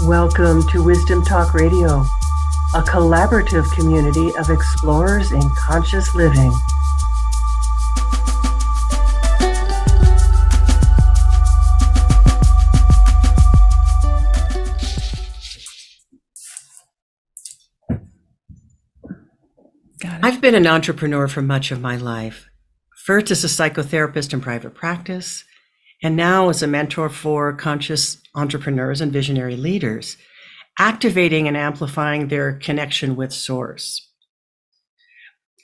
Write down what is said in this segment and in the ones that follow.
Welcome to Wisdom Talk Radio, a collaborative community of explorers in conscious living. I've been an entrepreneur for much of my life, first as a psychotherapist in private practice, and now as a mentor for conscious entrepreneurs and visionary leaders, activating and amplifying their connection with Source.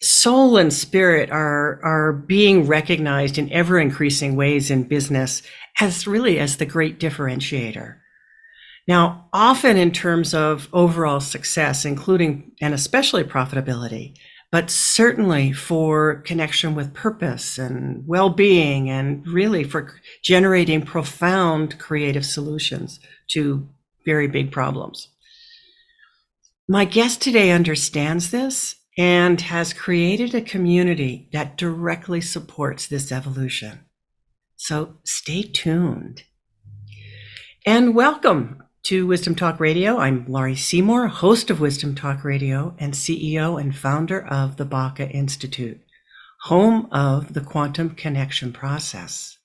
Soul and spirit are being recognized in ever increasing ways in business as the great differentiator. Now, often in terms of overall success, including and especially profitability, but certainly for connection with purpose and well-being, and really for generating profound creative solutions to very big problems. My guest today understands this and has created a community that directly supports this evolution. So stay tuned. And welcome to Wisdom Talk Radio. I'm Laurie Seymour, host of Wisdom Talk Radio and CEO and founder of the Baca Institute, home of the Quantum Connection Process.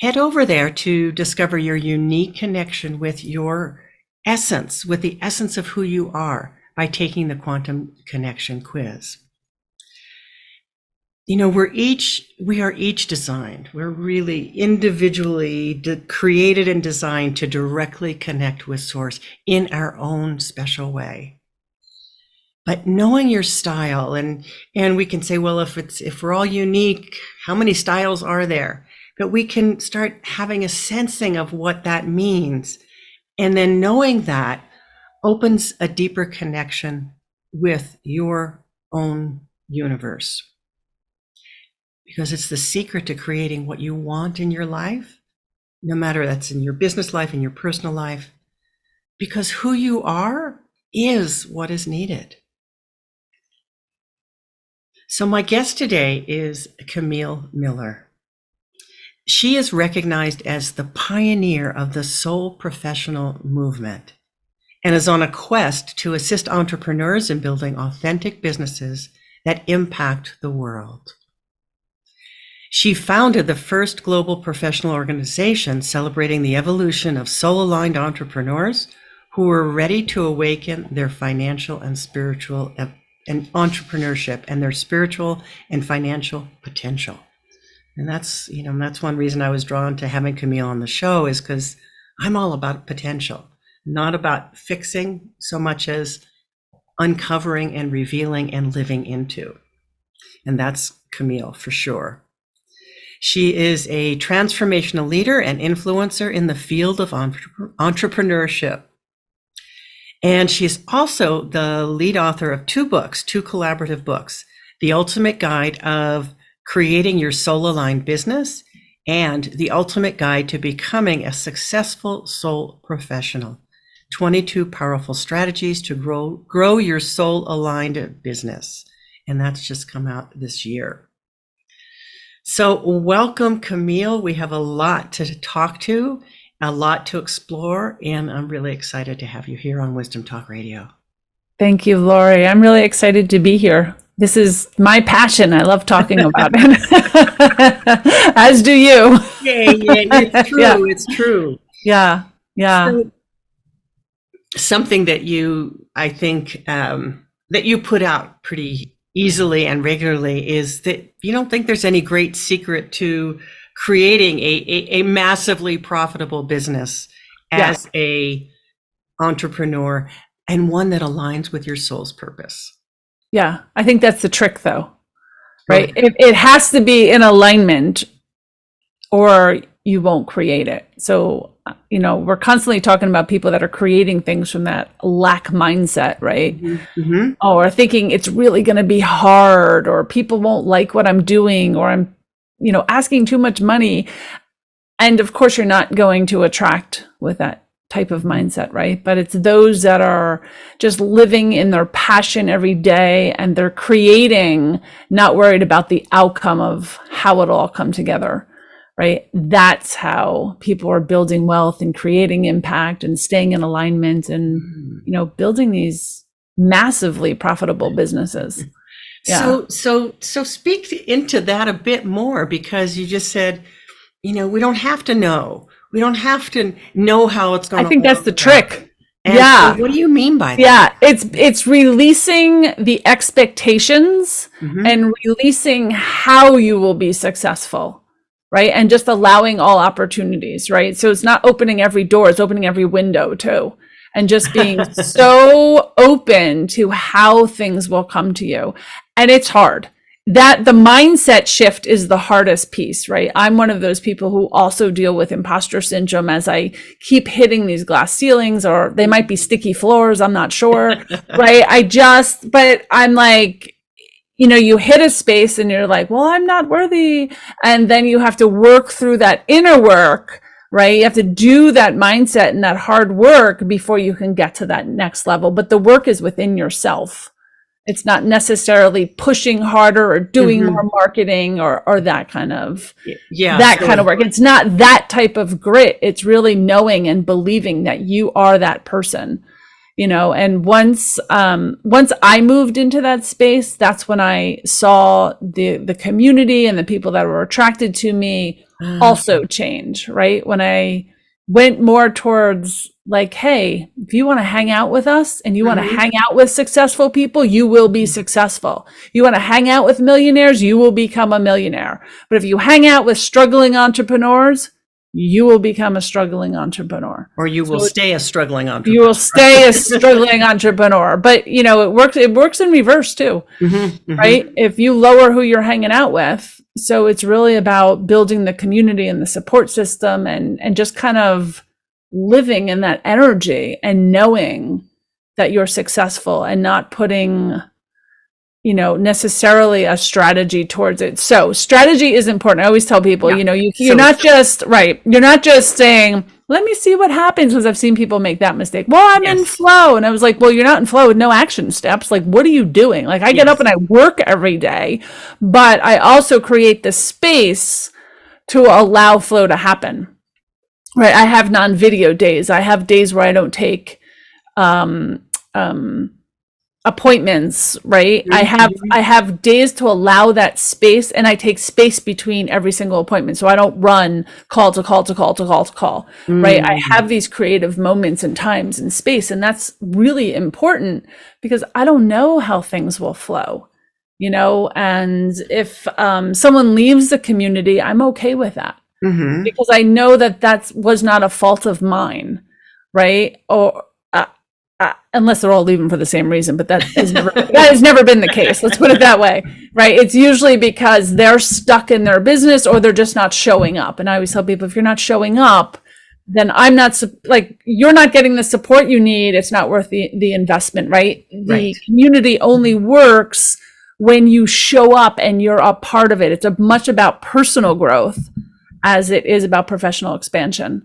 Head over there to discover your unique connection with your essence, with the essence of who you are, by taking the Quantum Connection quiz. You know, we are each designed. We're really individually created and designed to directly connect with Source in our own special way. But knowing your style, and we can say, well, if we're all unique, how many styles are there? But we can start having a sensing of what that means. And then knowing that opens a deeper connection with your own universe. Because it's the secret to creating what you want in your life, no matter that's in your business life, in your personal life, because who you are is what is needed. So my guest today is Camille Miller. She is recognized as the pioneer of the soul professional movement and is on a quest to assist entrepreneurs in building authentic businesses that impact the world. She founded the first global professional organization celebrating the evolution of soul-aligned entrepreneurs who were ready to awaken their financial and spiritual and entrepreneurship and their spiritual and financial potential. And that's one reason I was drawn to having Camille on the show, is because I'm all about potential, not about fixing so much as uncovering and revealing and living into. And that's Camille for sure. She is a transformational leader and influencer in the field of entrepreneurship. And she's also the lead author of two collaborative books, The Ultimate Guide of Creating Your Soul-Aligned Business and The Ultimate Guide to Becoming a Successful Soul Professional, 22 Powerful Strategies to Grow Your Soul-Aligned Business. And that's just come out this year. So welcome, Camille. We have a lot to talk to, a lot to explore, and I'm really excited to have you here on Wisdom Talk Radio. Thank you, Laurie. I'm really excited to be here. This is my passion. I love talking about it, as do you. Yeah, it's true. Yeah. It's true. Yeah. So, something that I think that you put out pretty easily and regularly is that you don't think there's any great secret to creating a massively profitable business as a entrepreneur, and one that aligns with your soul's purpose. Yeah, I think that's the trick though, right? It has to be in alignment or you won't create it. So, we're constantly talking about people that are creating things from that lack mindset, right? Mm-hmm. Or thinking it's really going to be hard, or people won't like what I'm doing, or I'm, asking too much money. And of course, you're not going to attract with that type of mindset, right? But it's those that are just living in their passion every day, and they're creating, not worried about the outcome of how it all come together. right? That's how people are building wealth and creating impact and staying in alignment and, you know, building these massively profitable businesses. Yeah. So speak into that a bit more, because you just said, you know, we don't have to know. We don't have to know how it's going to I think that's the out. trick. And Yeah. so what do you mean by that? Yeah, it's releasing the expectations and releasing how you will be successful, right? And just allowing all opportunities, right? So it's not opening every door, it's opening every window too. And just being so open to how things will come to you. And it's hard. That the mindset shift is the hardest piece, right? I'm one of those people who also deal with imposter syndrome as I keep hitting these glass ceilings, or they might be sticky floors, I'm not sure, right? But I'm like, you know, you hit a space and you're like, well, I'm not worthy. And then you have to work through that inner work, right? You have to do that mindset and that hard work before you can get to that next level. But the work is within yourself. It's not necessarily pushing harder or doing more marketing or that kind of kind of work. It's not that type of grit. It's really knowing and believing that you are that person, you know. And once I moved into that space, that's when I saw the community and the people that were attracted to me also change, right? When I went more towards like, hey, if you want to hang out with us and you want to hang out with successful people, you will be successful. You want to hang out with millionaires, you will become a millionaire. But if you hang out with struggling entrepreneurs, you will become a struggling entrepreneur. Or you will stay a struggling entrepreneur. You will stay a struggling entrepreneur. But, you know, it works in reverse too, right? If you lower who you're hanging out with. So it's really about building the community and the support system and just kind of living in that energy and knowing that you're successful and not putting, you know, necessarily a strategy towards it. So strategy is important. I always tell people, you know, you're not just saying, let me see what happens, because I've seen people make that mistake. Well, I'm in flow. And I was like, well, you're not in flow with no action steps. Like, what are you doing? Like, I get up and I work every day, but I also create the space to allow flow to happen. Right. I have non-video days. I have days where I don't take appointments, right? I have days to allow that space, and I take space between every single appointment. So I don't run call to call to call to call to call, right? I have these creative moments and times and space, and that's really important because I don't know how things will flow, you know? And if someone leaves the community, I'm okay with that. Because I know that was not a fault of mine, right? Or unless they're all leaving for the same reason, but that has never been the case. Let's put it that way, right? It's usually because they're stuck in their business or they're just not showing up. And I always tell people, if you're not showing up, then I'm not you're not getting the support you need. It's not worth the investment, right? The community only works when you show up and you're a part of it. It's much about personal growth as it is about professional expansion,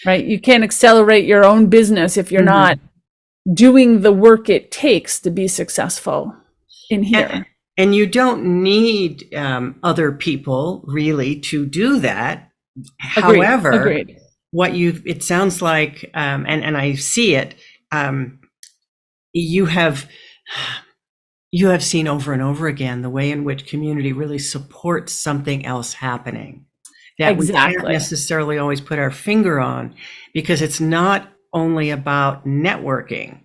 right? You can't accelerate your own business if you're not doing the work it takes to be successful in here. And you don't need other people really to do that. However, it sounds like, and I see it, you have seen over and over again the way in which community really supports something else happening that we can't necessarily always put our finger on, because it's not only about networking.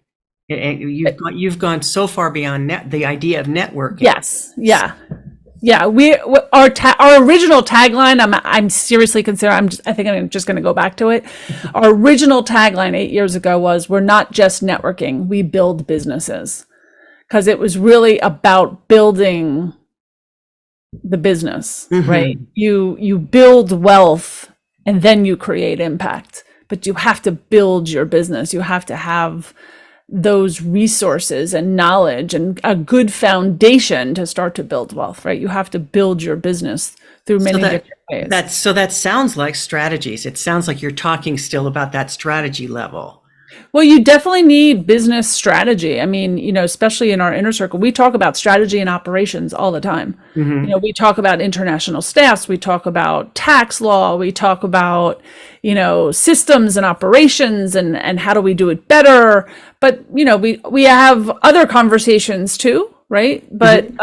You've gone so far beyond the idea of networking. Yes. Yeah. Yeah. Our original tagline, I'm seriously considering, I think I'm just going to go back to it. Our original tagline 8 years ago was, we're not just networking, we build businesses. Because it was really about building the business, right? You build wealth and then you create impact, but you have to build your business. You have to have those resources and knowledge and a good foundation to start to build wealth, right? You have to build your business through many different ways. So that sounds like strategies. It sounds like you're talking still about that strategy level. Well, you definitely need business strategy. I mean, especially in our inner circle, we talk about strategy and operations all the time. We talk about international staffs, we talk about tax law, we talk about, systems and operations and how do we do it better. But, we have other conversations too, right? But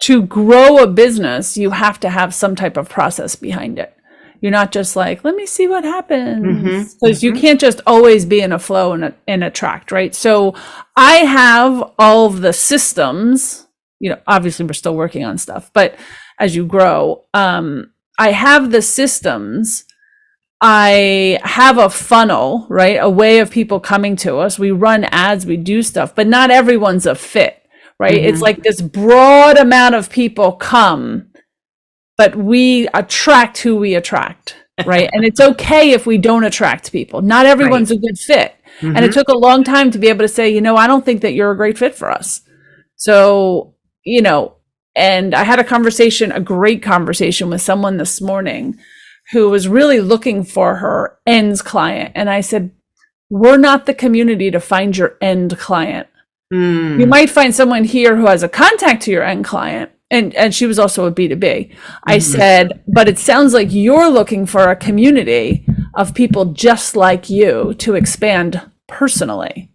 to grow a business, you have to have some type of process behind it. You're not just like, let me see what happens, because you can't just always be in a flow and attract, right? So I have all of the systems, obviously we're still working on stuff, but as you grow, I have the systems. I have a funnel, right? A way of people coming to us. We run ads, we do stuff, but not everyone's a fit, right? It's like this broad amount of people come, but we attract who we attract, right? And it's okay if we don't attract people. Not everyone's a good fit. And it took a long time to be able to say, I don't think that you're a great fit for us. So, and I had a great conversation with someone this morning who was really looking for her ends client. And I said, we're not the community to find your end client. You might find someone here who has a contact to your end client. And she was also a B2B. I said, but it sounds like you're looking for a community of people just like you to expand personally.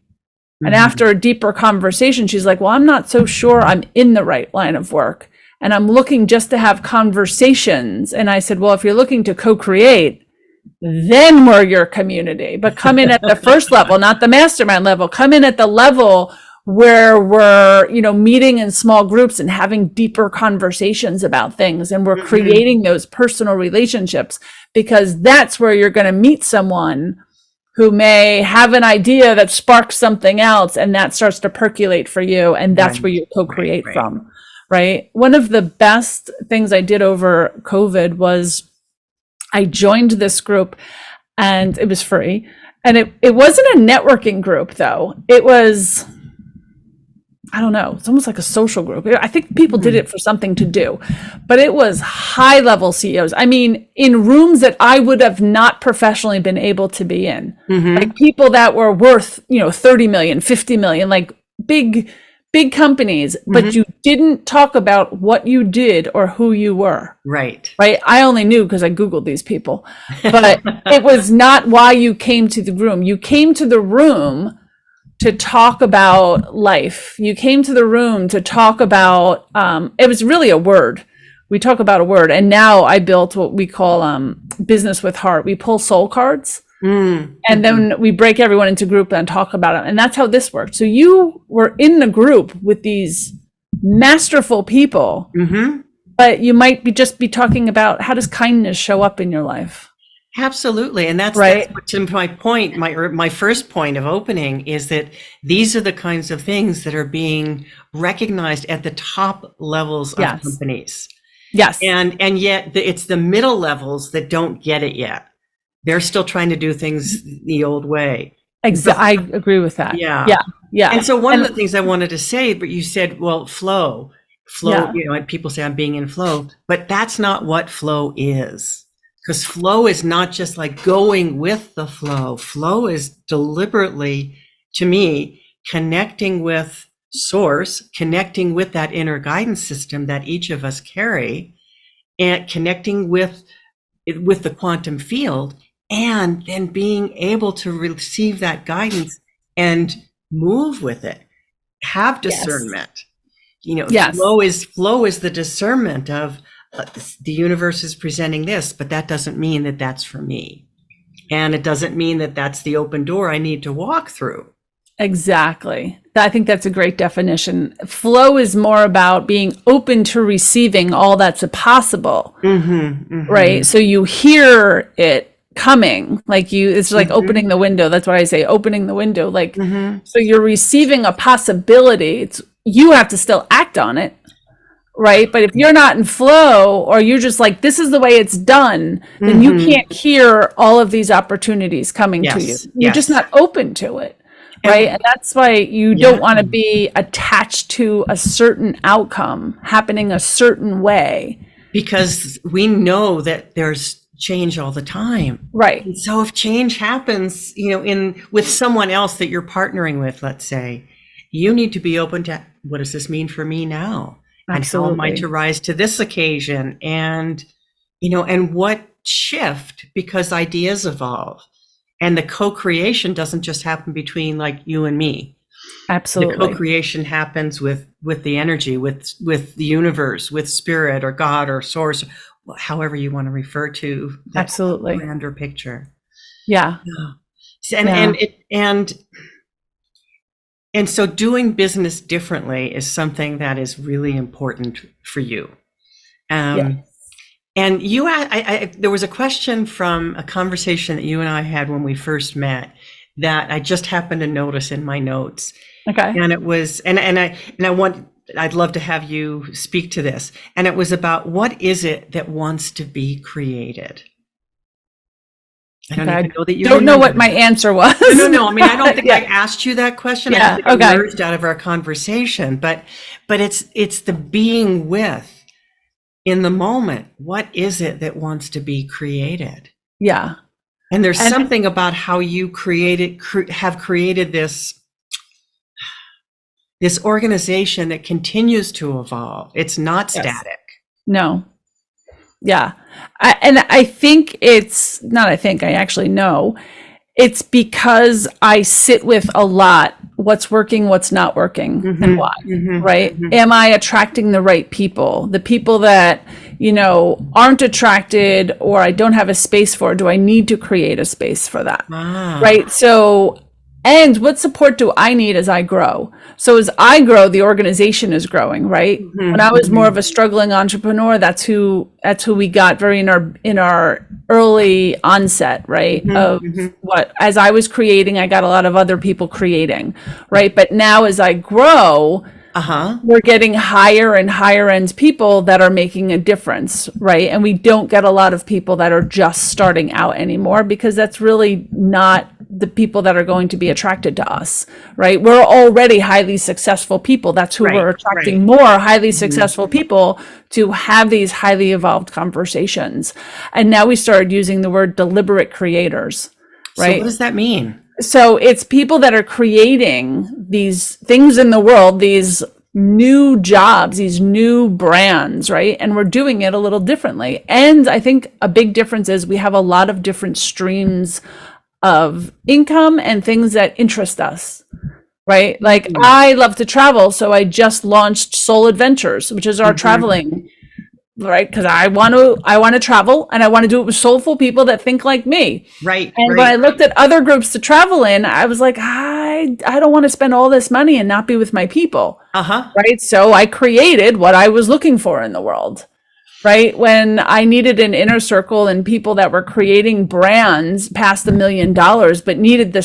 And after a deeper conversation, she's like, well, I'm not so sure I'm in the right line of work. And I'm looking just to have conversations. And I said, well, if you're looking to co-create, then we're your community. But come in at the first level, not the mastermind level. Come in at the level where we're, meeting in small groups and having deeper conversations about things. And we're creating those personal relationships, because that's where you're going to meet someone who may have an idea that sparks something else, and that starts to percolate for you. And that's where you co-create from, right? One of the best things I did over COVID was I joined this group, and it was free. And it wasn't a networking group though. It was, I don't know, it's almost like a social group. I think people did it for something to do, but it was high level CEOs. I mean, in rooms that I would have not professionally been able to be in, like people that were worth, 30 million, 50 million, like big companies, but you didn't talk about what you did or who you were. Right. I only knew because I Googled these people, but it was not why you came to the room. You came to the room to talk about life. You came to the room to talk about, it was really a word. We talk about a word. And now I built what we call business with heart. We pull soul cards and then we break everyone into group and talk about it. And that's how this worked. So you were in the group with these masterful people, but you might just be talking about, how does kindness show up in your life? Absolutely. And that's to my point, my first point of opening is that these are the kinds of things that are being recognized at the top levels of companies. Yes. And yet it's the middle levels that don't get it yet. They're still trying to do things the old way. Exactly. I agree with that. Yeah. And so one of the things I wanted to say, but you said, well, flow, and people say I'm being in flow, but that's not what flow is. Because flow is not just like going with the flow. Flow is deliberately, to me, connecting with source, connecting with that inner guidance system that each of us carry, and connecting with the quantum field, and then being able to receive that guidance and move with it. Have discernment. Flow is the discernment of, the universe is presenting this, but that doesn't mean that that's for me. And it doesn't mean that that's the open door I need to walk through. Exactly. I think that's a great definition. Flow is more about being open to receiving all that's possible, right? So you hear it coming, it's like opening the window. That's what I say, opening the window. So you're receiving a possibility. You have to still act on it. Right. But if you're not in flow, or you're just like, this is the way it's done, then you can't hear all of these opportunities coming to you. You're just not open to it. Right. And that's why you don't want to be attached to a certain outcome happening a certain way. Because we know that there's change all the time. Right. And so if change happens, with someone else that you're partnering with, let's say, you need to be open to, what does this mean for me now? Absolutely. And how am I to rise to this occasion? And, and what shift, because ideas evolve. And the co-creation doesn't just happen between like you and me. Absolutely. The co-creation happens with the energy, with the universe, with spirit or God or source, however you want to refer to that Absolutely. grander picture. Yeah. And so doing business differently is something that is really important for you. Yes. And there was a question from a conversation that you and I had when we first met that I just happened to notice in my notes. Okay. And it was, I'd love to have you speak to this. And it was about, what is it that wants to be created? I don't even know that you don't know what my answer was. No. I mean, I don't think I asked you that question. Yeah. I think it emerged out of our conversation, but it's the being with in the moment. What is it that wants to be created? Yeah. And there's something about how you have created this organization that continues to evolve. It's not static. No. Yeah. I think I actually know. It's because I sit with a lot, what's working, what's not working, and why, right? Am I attracting the right people? The people that, aren't attracted or I don't have a space for, do I need to create a space for that? Right? So, and what support do I need as I grow? So as I grow, the organization is growing, right? When I was more of a struggling entrepreneur, that's who we got very in our early onset, right? As I was creating, I got a lot of other people creating, right? But now as I grow, we're getting higher and higher end people that are making a difference, right? And we don't get a lot of people that are just starting out anymore, because that's really not the people that are going to be attracted to us, right? We're already highly successful people. That's who we're attracting, more highly successful people to have these highly evolved conversations. And now we started using the word deliberate creators, right? So what does that mean? So it's people that are creating these things in the world, these new jobs, these new brands, right? And we're doing it a little differently. And I think a big difference is we have a lot of different streams of income and things that interest us, right? Like I love to travel, so I just launched Soul Adventures, which is our traveling, right? Because I want to travel, and I want to do it with soulful people that think like me, right? And when I looked at other groups to travel in, I was like, I don't want to spend all this money and not be with my people, right? So I created what I was looking for in the world. Right? When I needed an inner circle and people that were creating brands past $1 million, but needed the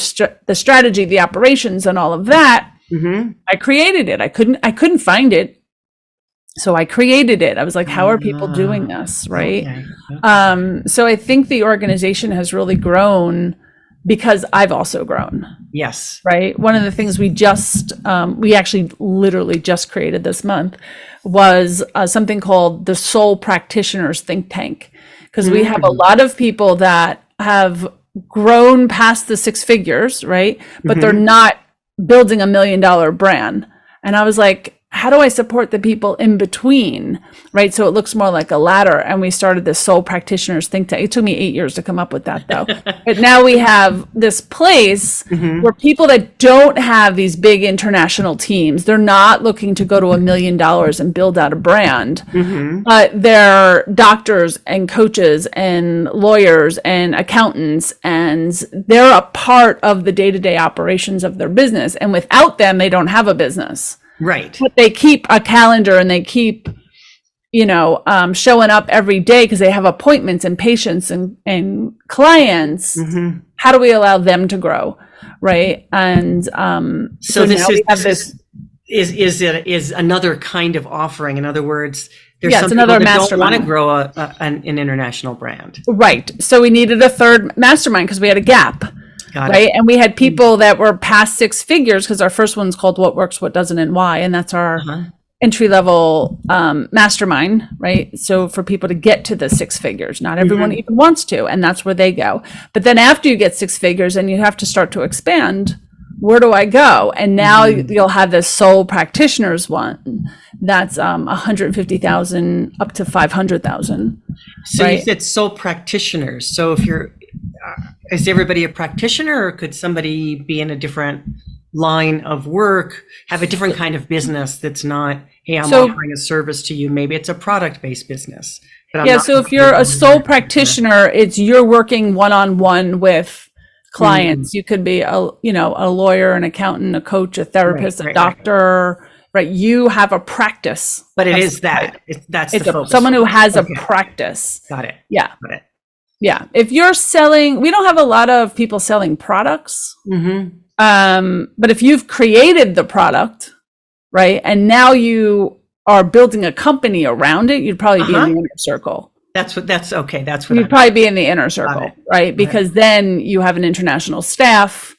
strategy, the operations, and all of that, I created it. I couldn't find it, so I created it. I was like, how are people doing this? Right? Okay. So I think the organization has really grown because I've also grown. Yes. Right. One of the things we actually literally just created this month was something called the Soul Practitioners Think Tank, because we have a lot of people that have grown past the 6 figures, right? But they're not building $1 million brand. And I was like, how do I support the people in between, right? So it looks more like a ladder. And we started this Soul Practitioners Think Tank. It took me 8 years to come up with that, though. But now we have this place where people that don't have these big international teams, they're not looking to go to $1 million and build out a brand, but they're doctors and coaches and lawyers and accountants, and they're a part of the day-to-day operations of their business. And without them, they don't have a business. Right. But they keep a calendar and they keep, showing up every day because they have appointments and patients and clients. How do we allow them to grow? Right. And so this is another kind of offering. In other words, there's some people that don't want to grow an international brand. Right. So we needed a third mastermind because we had a gap. Right. And we had people that were past 6 figures, because our first one's called What Works, What Doesn't, and Why. And that's our entry level mastermind, right? So for people to get to the 6 figures, not everyone even wants to, and that's where they go. But then after you get 6 figures and you have to start to expand, where do I go? And now you'll have this sole practitioners one that's 150,000 up to 500,000. So right? you said sole practitioners. So if you're, is everybody a practitioner, or could somebody be in a different line of work, have a different kind of business that's not, hey, I'm offering a service to you. Maybe it's a product-based business. Yeah, so if you're a sole practitioner, it's you're working one-on-one with clients. You could be a lawyer, an accountant, a coach, a therapist, a doctor, right? You have a practice. But it is that. That's the focus. Someone who has a practice. Got it. Yeah. Got it. Yeah. If you're selling, we don't have a lot of people selling products. But if you've created the product, right, and now you are building a company around it, you'd probably be in the inner circle. That's what you'd probably be in the inner circle, right? Because then you have an international staff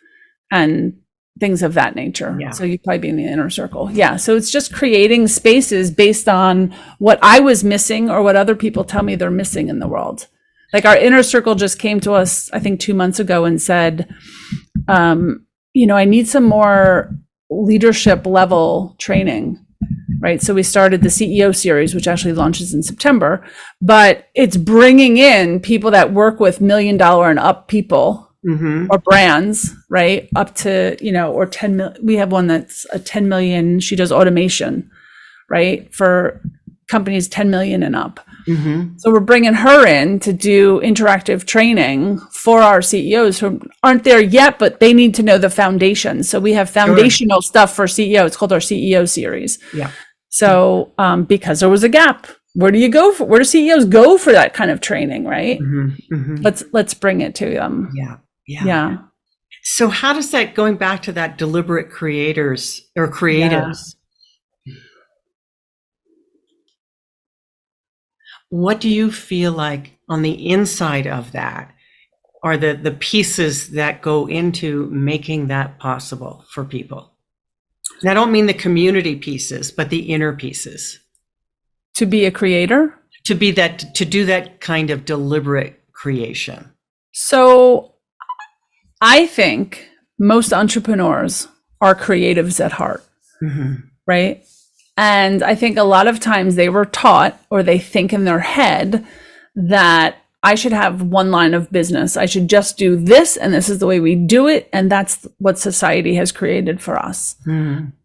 and things of that nature. Yeah. So you'd probably be in the inner circle. Yeah. So it's just creating spaces based on what I was missing or what other people tell me they're missing in the world. Like our inner circle just came to us, I think 2 months ago and said, I need some more leadership level training. Right. So we started the CEO series, which actually launches in September, but it's bringing in people that work with $1 million and up people or brands, right? Up to, or 10 million. We have one that's a 10 million. She does automation, right? For companies 10 million and up. So we're bringing her in to do interactive training for our CEOs who aren't there yet, but they need to know the foundation. So we have foundational stuff for CEO. It's called our CEO series. Yeah. So because there was a gap, where do CEOs go for that kind of training, right? Let's bring it to them. Yeah. So how does that, going back to that deliberate creators or creatives, what do you feel like on the inside of that are the pieces that go into making that possible for people? And I don't mean the community pieces, but the inner pieces. To be a creator? To do that kind of deliberate creation. So I think most entrepreneurs are creatives at heart, right? And I think a lot of times they were taught, or they think in their head, that I should have one line of business. I should just do this, and this is the way we do it, and that's what society has created for us.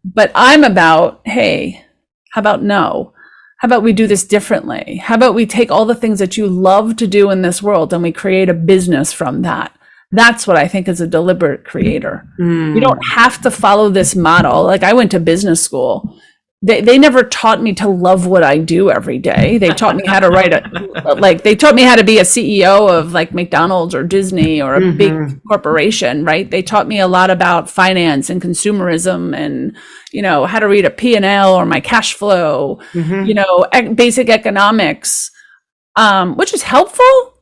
But I'm about, hey, how about no? How about we do this differently? How about we take all the things that you love to do in this world and we create a business from that? That's what I think is a deliberate creator. You don't have to follow this model. Like I went to business school. They never taught me to love what I do every day. They taught me how to they taught me how to be a CEO of like McDonald's or Disney or a big corporation, right? They taught me a lot about finance and consumerism and, how to read a P&L or my cash flow, basic economics, which is helpful,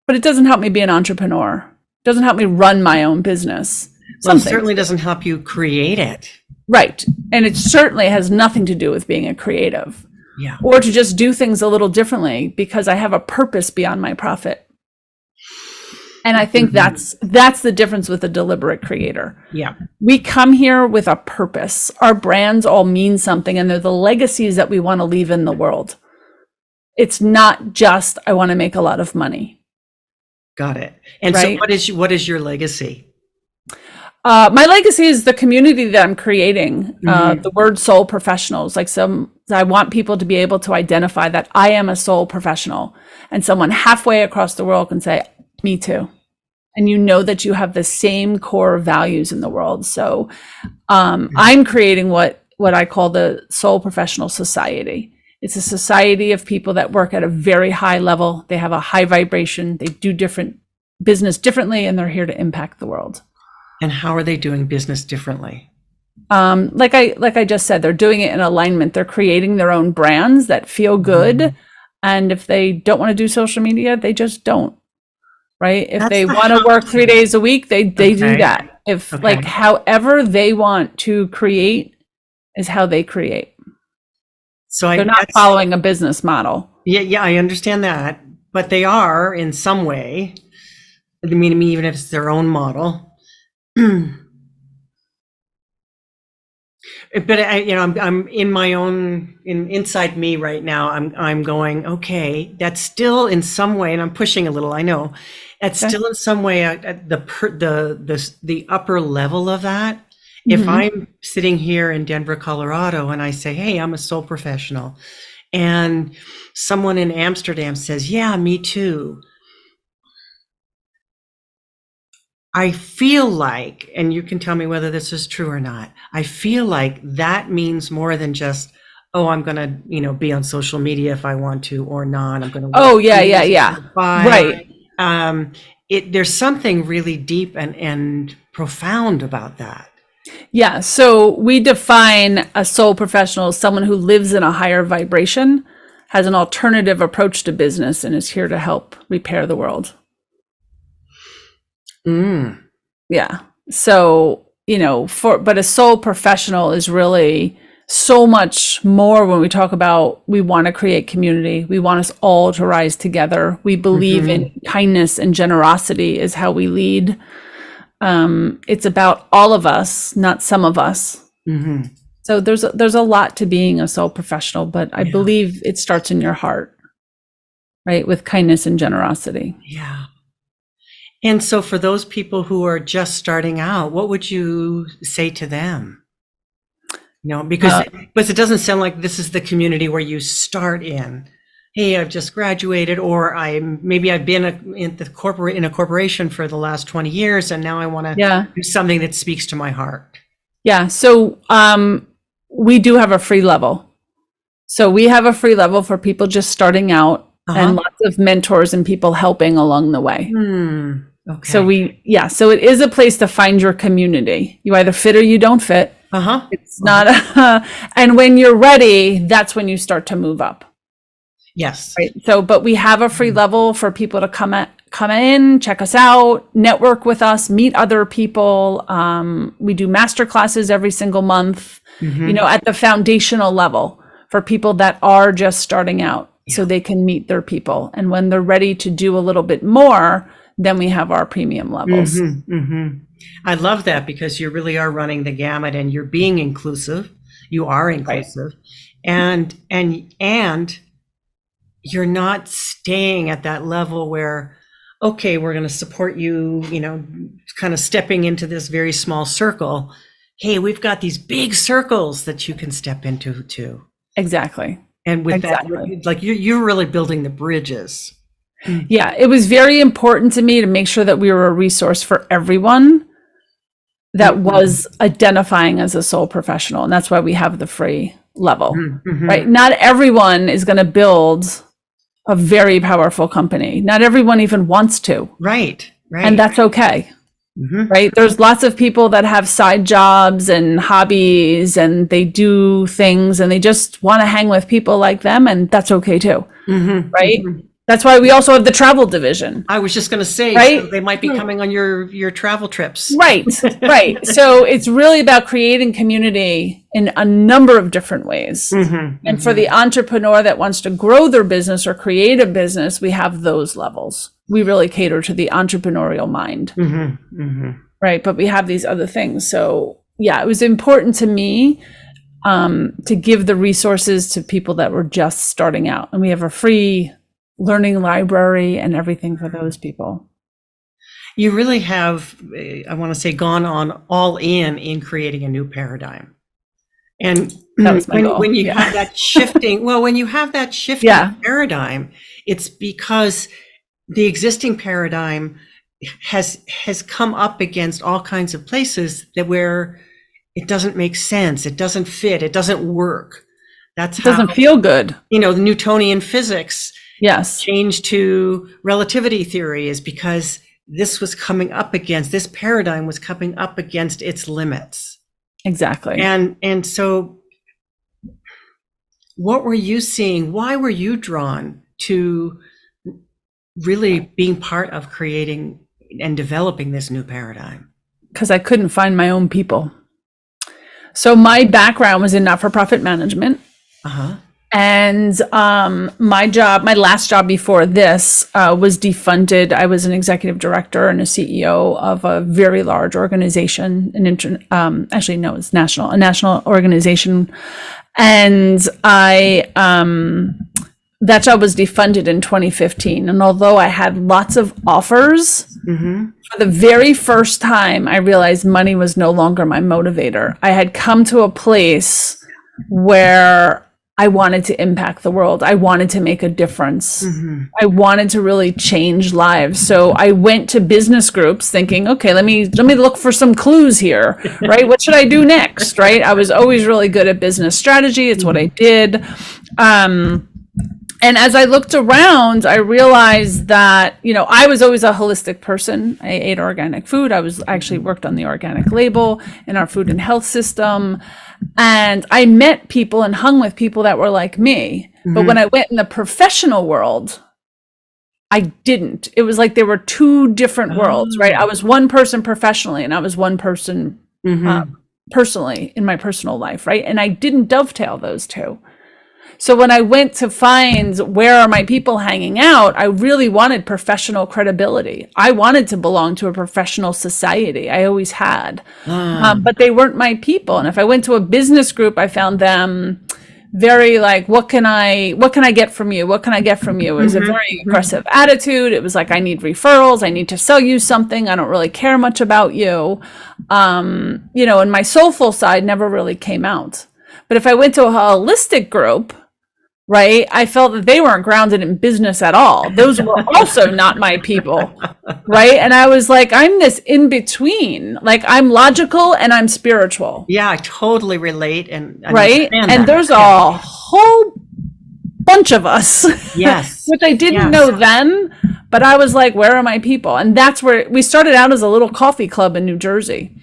but it doesn't help me be an entrepreneur. It doesn't help me run my own business. Well, it certainly doesn't help you create it. Right. And it certainly has nothing to do with being a creative. Yeah. Or to just do things a little differently because I have a purpose beyond my profit. And I think that's the difference with a deliberate creator. Yeah. We come here with a purpose. Our brands all mean something, and they're the legacies that we want to leave in the world. It's not just, I want to make a lot of money. Got it. And right? So what is your legacy? My legacy is the community that I'm creating. The word soul professionals, I want people to be able to identify that I am a soul professional, and someone halfway across the world can say, me too. And that you have the same core values in the world. So I'm creating what I call the Soul Professional Society. It's a society of people that work at a very high level. They have a high vibration. They do different business differently, and they're here to impact the world. And how are they doing business differently? Like I just said, they're doing it in alignment. They're creating their own brands that feel good. And if they don't want to do social media, they just don't. Right? If they want to work 3 days a week, they do that. If however they want to create is how they create. So They're not following a business model. Yeah, I understand that, but they are in some way. I mean, even if it's their own model. But I'm in my own, inside me right now. I'm going, okay, that's still in some way, and I'm pushing a little. I know, that's still in some way at the upper level of that. If I'm sitting here in Denver, Colorado, and I say, hey, I'm a soul professional, and someone in Amsterdam says, yeah, me too. I feel like, and you can tell me whether this is true or not, I feel like that means more than just, oh, I'm going to, be on social media if I want to or not. I'm going to. Oh, yeah. Right. There's something really deep and profound about that. Yeah. So we define a soul professional as someone who lives in a higher vibration, has an alternative approach to business, and is here to help repair the world. Yeah. So, but a soul professional is really so much more when we talk about, we want to create community. We want us all to rise together. We believe in kindness and generosity is how we lead. It's about all of us, not some of us. So there's a lot to being a soul professional, but I believe it starts in your heart, right? With kindness and generosity. Yeah. And so for those people who are just starting out, what would you say to them? Because it doesn't sound like this is the community where you start in. Hey, I've just graduated, or I've been in a corporation for the last 20 years, and now I want to do something that speaks to my heart. Yeah. So we do have a free level. So we have a free level for people just starting out. And lots of mentors and people helping along the way. Okay. So so it is a place to find your community. You either fit or you don't fit. It's not, and when you're ready, that's when you start to move up. Yes. Right. So, but we have a free level for people to come in, check us out, network with us, meet other people. We do master classes every single month, at the foundational level for people that are just starting out. So they can meet their people. And when they're ready to do a little bit more, then we have our premium levels. I love that, because you really are running the gamut and you're being inclusive. You are inclusive. Right. And you're not staying at that level where, okay, we're going to support you, kind of stepping into this very small circle. Hey, we've got these big circles that you can step into too. Exactly. And with that, like you're really building the bridges. Yeah, it was very important to me to make sure that we were a resource for everyone that was identifying as a soul professional. And that's why we have the free level, right? Not everyone is going to build a very powerful company. Not everyone even wants to. Right. And that's okay. Right. There's lots of people that have side jobs and hobbies, and they do things and they just want to hang with people like them. And that's okay too. Right. That's why we also have the travel division. I was just going to say, right? So they might be coming on your travel trips. Right. So it's really about creating community in a number of different ways. And for the entrepreneur that wants to grow their business or create a business, we have those levels. We really cater to the entrepreneurial mind. Right. But we have these other things. So yeah, it was important to me to give the resources to people that were just starting out. And we have a free learning library and everything for those people. You really have, I want to say, gone on all in creating a new paradigm. And when you have that shifting, paradigm, it's because the existing paradigm has come up against all kinds of places where it doesn't make sense, it doesn't fit, it doesn't work. It doesn't feel good. The Newtonian physics Yes. change to relativity theory is because this paradigm was coming up against its limits. Exactly. And so what were you seeing? Why were you drawn to really being part of creating and developing this new paradigm? Because I couldn't find my own people. So my background was in not-for-profit management. And my last job before this was defunded. I was an executive director and a CEO of a very large organization, actually no, it's a national organization. And that job was defunded in 2015. And although I had lots of offers, for the very first time, I realized money was no longer my motivator. I had come to a place where I wanted to impact the world. I wanted to make a difference. I wanted to really change lives. So I went to business groups thinking, okay, let me look for some clues here, right? What should I do next, right? I was always really good at business strategy. It's what I did. And as I looked around, I realized that, I was always a holistic person. I ate organic food. I actually worked on the organic label in our food and health system. And I met people and hung with people that were like me. But when I went in the professional world, I didn't. It was like there were two different worlds, right? I was one person professionally and I was one person personally in my personal life, right? And I didn't dovetail those two. So when I went to find where are my people hanging out, I really wanted professional credibility. I wanted to belong to a professional society. I always had, but they weren't my people. And if I went to a business group, I found them very like, what can I get from you? What can I get from you? It was a very aggressive attitude. It was like, I need referrals. I need to sell you something. I don't really care much about you. And my soulful side never really came out. But if I went to a holistic group, right, I felt that they weren't grounded in business at all. Those were also not my people, right? And I was like, I'm this in between. Like, I'm logical and I'm spiritual. Yeah, I totally relate. And right? And there's a whole bunch of us. Yes. Which I didn't know then, but I was like, where are my people? And that's where we started out as a little coffee club in New Jersey.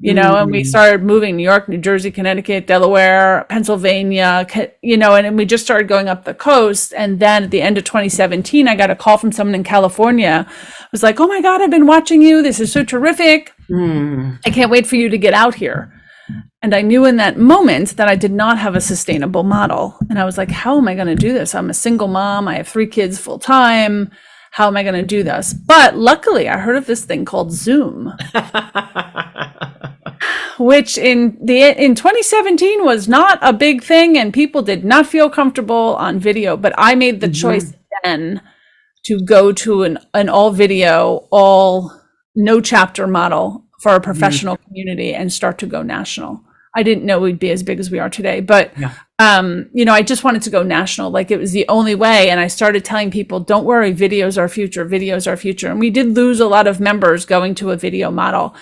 And we started moving New York, New Jersey, Connecticut, Delaware, Pennsylvania, and we just started going up the coast. And then at the end of 2017, I got a call from someone in California. I was like, oh my God, I've been watching you. This is so terrific. I can't wait for you to get out here. And I knew in that moment that I did not have a sustainable model. And I was like, how am I going to do this? I'm a single mom. I have 3 kids full time. How am I going to do this? But luckily, I heard of this thing called Zoom. Which in 2017 was not a big thing and people did not feel comfortable on video, but I made the choice then to go to an all video, all no chapter model for a professional community and start to go national. I didn't know we'd be as big as we are today, but I just wanted to go national. Like it was the only way. And I started telling people, don't worry, video's our future, video's our future. And we did lose a lot of members going to a video model.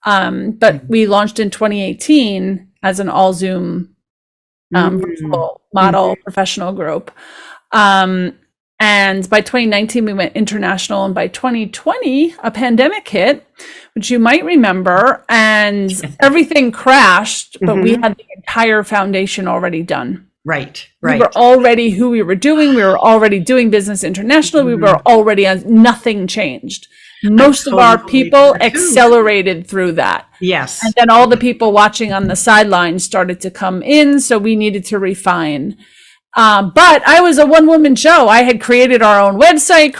But we launched in 2018 as an all Zoom virtual model professional group. And by 2019, we went international. And by 2020, a pandemic hit, which you might remember, and everything crashed, but we had the entire foundation already done. Right. We were already who we were doing. We were already doing business internationally. We were already nothing changed. Most of our people accelerated through that. Yes. And then all the people watching on the sidelines started to come in. So we needed to refine. But I was a one-woman show. I had created our own website,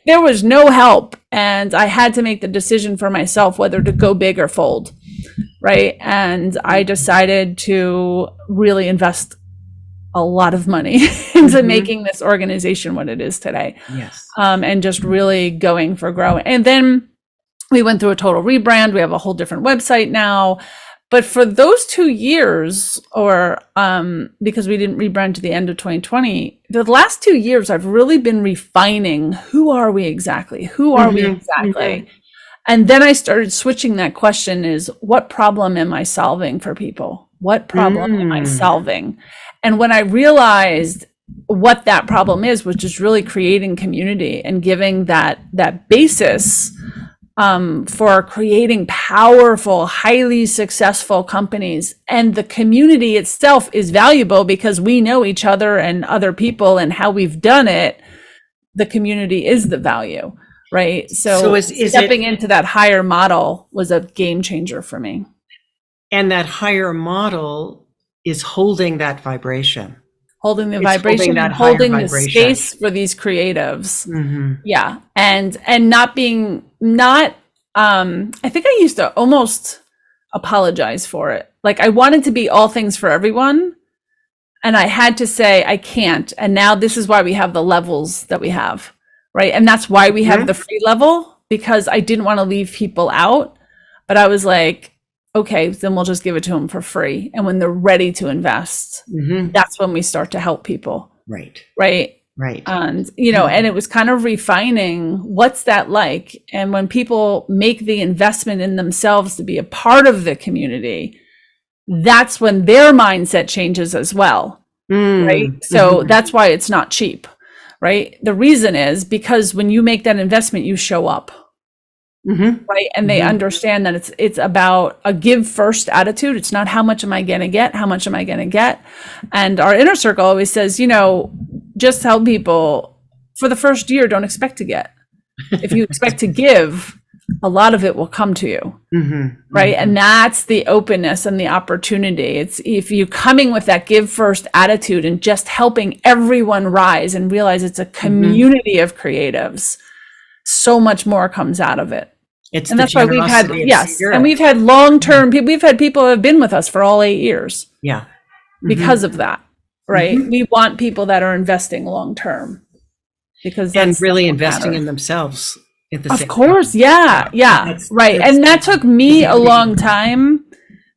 there was no help. And I had to make the decision for myself whether to go big or fold. Right. And I decided to really invest a lot of money into making this organization what it is today. Yes. And just really going for growing. And then we went through a total rebrand. We have a whole different website now. But for those 2 years, because we didn't rebrand to the end of 2020, the last 2 years, I've really been refining who are we exactly? And then I started switching that question is, what problem am I solving for people? What problem am I solving? And when I realized what that problem is, which is really creating community and giving that basis for creating powerful, highly successful companies. And the community itself is valuable because we know each other and other people and how we've done it. The community is the value, right? So stepping into that higher model was a game changer for me. And that higher model is holding that vibration. holding the It's vibration, that higher holding the vibration. space for these creatives. Mhm. Yeah. And not being, I think I used to almost apologize for it. Like I wanted to be all things for everyone. And I had to say, I can't. And now this is why we have the levels that we have, right? And that's why we have the free level, because I didn't want to leave people out. But I was like, okay, then we'll just give it to them for free. And when they're ready to invest, that's when we start to help people. Right. Right. Right. And, and it was kind of refining what's that like. And when people make the investment in themselves to be a part of the community, that's when their mindset changes as well. Right. So that's why it's not cheap. Right. The reason is because when you make that investment, you show up. Right. And they understand that it's about a give first attitude. It's not how much am I going to get? How much am I going to get? And our inner circle always says, just tell people for the first year, don't expect to get. If you expect to give, a lot of it will come to you. Right. And that's the openness and the opportunity. It's if you're coming with that give first attitude and just helping everyone rise and realize it's a community of creatives, so much more comes out of it. And that's why we've had, and we've had long-term people, we've had people who have been with us for all 8 years. Yeah. Because of that, right? We want people that are investing long-term because and really investing in themselves at the same time. Of course. Yeah. Right. And that took me a long time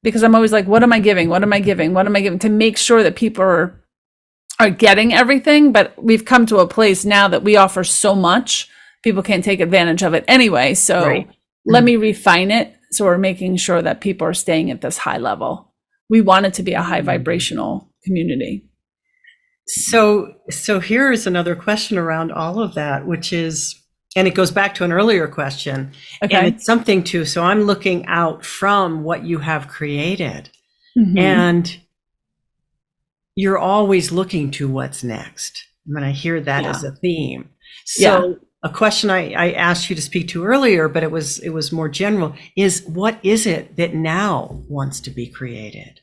because I'm always like, what am I giving? What am I giving? What am I giving? To make sure that people are getting everything. But we've come to a place now that we offer so much, people can't take advantage of it anyway. So let me refine it. So we're making sure that people are staying at this high level. We want it to be a high vibrational community. So here's another question around all of that, which is, and it goes back to an earlier question, and it's something too. So I'm looking out from what you have created, and you're always looking to what's next. I mean, I hear that as a theme. So a question I asked you to speak to earlier, but it was more general, is what is it that now wants to be created?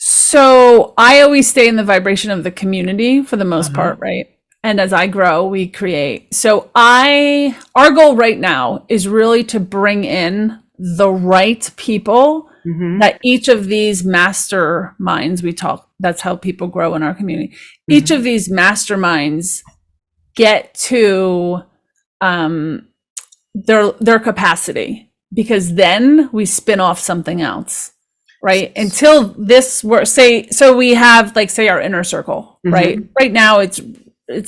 So I always stay in the vibration of the community for the most part, right? And as I grow, we create. So our goal right now is really to bring in the right people that each of these masterminds we talk, that's how people grow in our community. Each of these masterminds get to their capacity, because then we spin off something else. Right. Until this work, so we have say our inner circle, right? Right now it's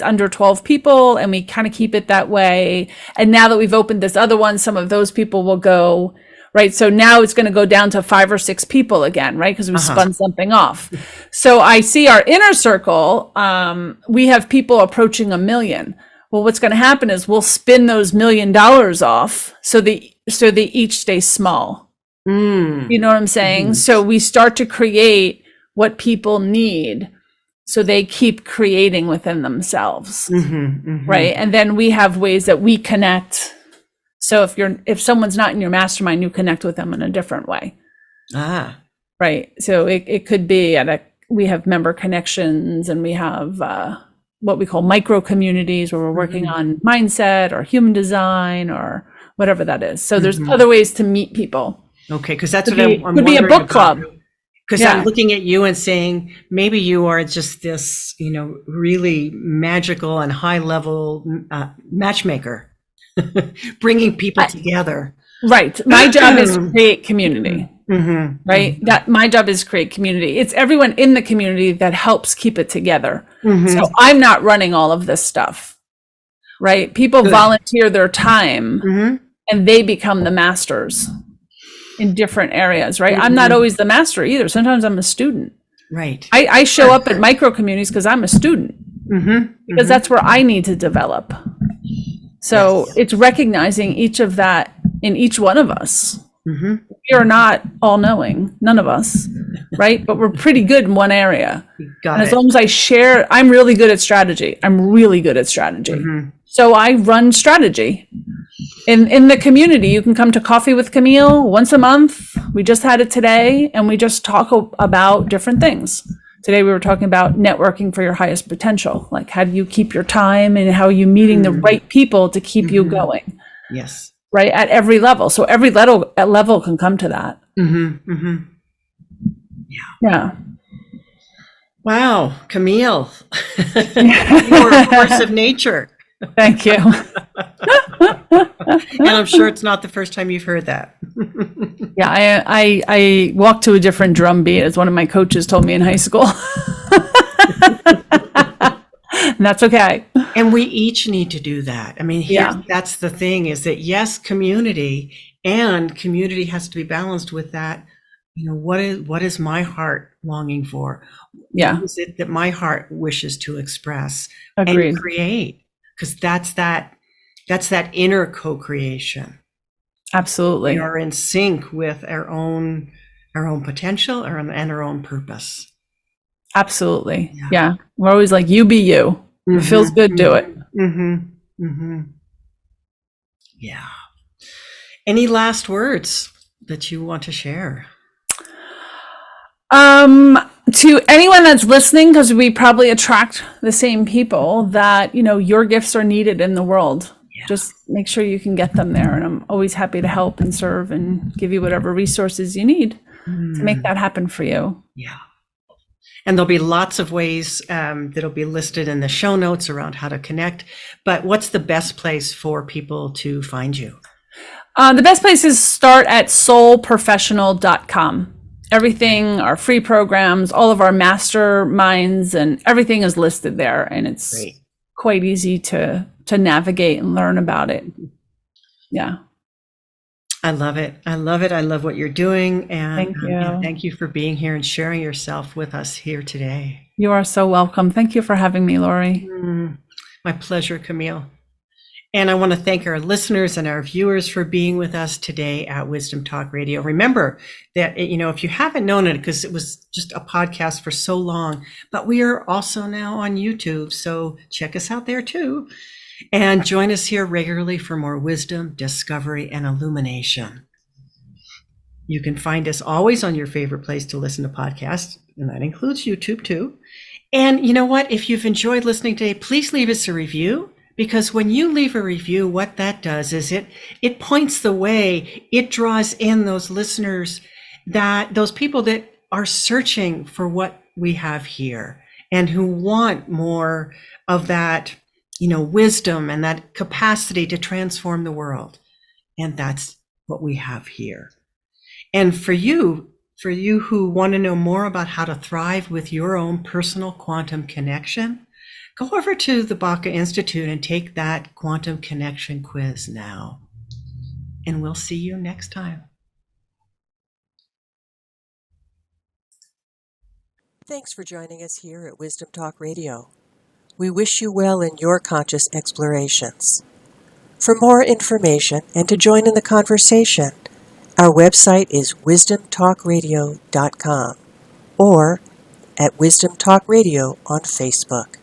under 12 people and we kind of keep it that way. And now that we've opened this other one, some of those people will go, right? So now it's going to go down to 5 or 6 people again, right? Because we spun something off. So I see our inner circle, we have people approaching 1 million. Well, what's going to happen is we'll spin those $1 million off so they each stay small. You know what I'm saying? So we start to create what people need so they keep creating within themselves. Right. And then we have ways that we connect. So if someone's not in your mastermind, you connect with them in a different way. Right. So it could be we have member connections, and we have what we call micro communities where we're working on mindset or human design or whatever that is. So there's other ways to meet people. Okay, because that's what I'm could be a book club. Because I'm looking at you and saying, maybe you are just this, really magical and high level matchmaker, bringing people together. Right. My job is to create community. Right. That my job is to create community. It's everyone in the community that helps keep it together. So I'm not running all of this stuff. Right. People volunteer their time and they become the masters in different areas, right? I'm not always the master either. Sometimes I'm a student. Right. I show up at micro communities because I'm a student, because that's where I need to develop. So it's recognizing each of that in each one of us. We are not all knowing, none of us, right? But we're pretty good in one area. And as long as I share, I'm really good at strategy. So I run strategy. In the community, you can come to Coffee with Camille once a month. We just had it today, and we just talk about different things. Today we were talking about networking for your highest potential. Like, how do you keep your time, and how are you meeting the right people to keep you going? Yes. Right, at every level. So every level can come to that. Yeah. Wow, Camille, you are a force of nature. Thank you. And I'm sure it's not the first time you've heard that. Yeah, I walk to a different drum beat, as one of my coaches told me in high school. And that's okay. And we each need to do that. I mean, that's the thing, is that yes, community has to be balanced with that. What is my heart longing for? Yeah. What is it that my heart wishes to express Agreed. and create? Because that's that inner co-creation. Absolutely. We are in sync with our own potential and our own purpose. Absolutely. Yeah. We're always like, you be you. If it feels good, do it. Yeah. Any last words that you want to share? To anyone that's listening, because we probably attract the same people, that, your gifts are needed in the world. Yeah. Just make sure you can get them there. And I'm always happy to help and serve and give you whatever resources you need to make that happen for you. Yeah. And there'll be lots of ways that'll be listed in the show notes around how to connect. But what's the best place for people to find you? The best place is start at soulprofessional.com. Everything, our free programs, all of our masterminds, and everything is listed there. And it's quite easy to navigate and learn about it. Yeah. I love it. I love it. I love what you're doing. And thank you. Thank you for being here and sharing yourself with us here today. You are so welcome. Thank you for having me, Laurie. My pleasure, Camille. And I want to thank our listeners and our viewers for being with us today at Wisdom Talk Radio. Remember that, if you haven't known it, because it was just a podcast for so long, but we are also now on YouTube. So check us out there too. And join us here regularly for more wisdom, discovery, and illumination. You can find us always on your favorite place to listen to podcasts, and that includes YouTube too. And you know what? If you've enjoyed listening today, please leave us a review, because when you leave a review, what that does is it points the way. It draws in those listeners, those people that are searching for what we have here and who want more of that, wisdom and that capacity to transform the world. And that's what we have here. And for you who want to know more about how to thrive with your own personal quantum connection, go over to the Baca Institute and take that quantum connection quiz now. And we'll see you next time. Thanks for joining us here at Wisdom Talk Radio. We wish you well in your conscious explorations. For more information and to join in the conversation, our website is wisdomtalkradio.com or at Wisdom Talk Radio on Facebook.